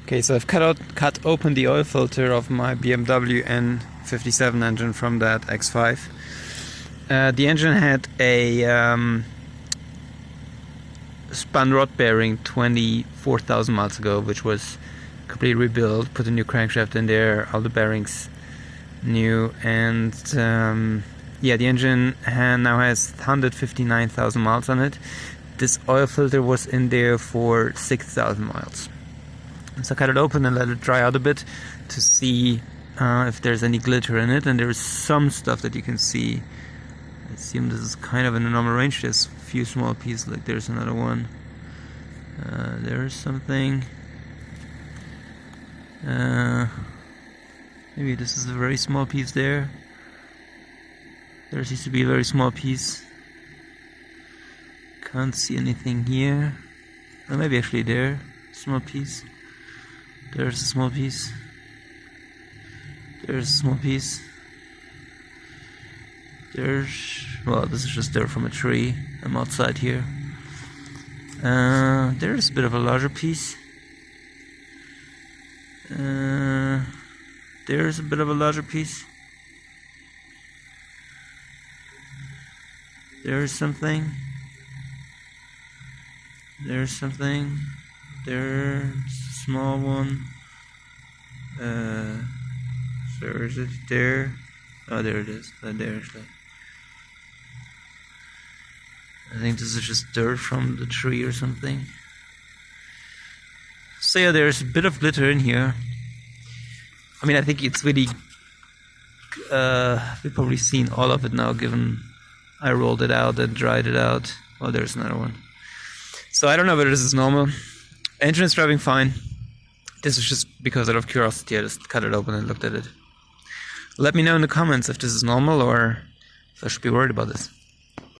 Okay, so I've cut open the oil filter of my BMW N57 engine from that X5. The engine had a spun rod bearing 24,000 miles ago, which was completely rebuilt, put a new crankshaft in there, all the bearings new, and yeah, the engine now has 159,000 miles on it. This oil filter was in there for 6,000 miles. So I cut it open and let it dry out a bit to see if there's any glitter in it, and there's some stuff that you can see. I assume this is kind of in a normal range. There's a few small pieces, like there's another one. There's something. Maybe this is a very small piece there. There seems to be a very small piece. Can't see anything here. Or maybe actually there, small piece. There's a small piece. There's a small piece. Well, this is just dirt from a tree. I'm outside here. There's a bit of a larger piece. There's a bit of a larger piece. There's something. There's something. There's a small one. So is it there? Oh, there it is. There actually. I think this is just dirt from the tree or something. So yeah, there's a bit of glitter in here. I mean, I think it's really... we've probably seen all of it now, given I rolled it out and dried it out. Oh, there's another one. So I don't know whether this is normal. Engine is driving fine. This is just because out of curiosity I just cut it open and looked at it. Let me know in the comments if this is normal or if I should be worried about this.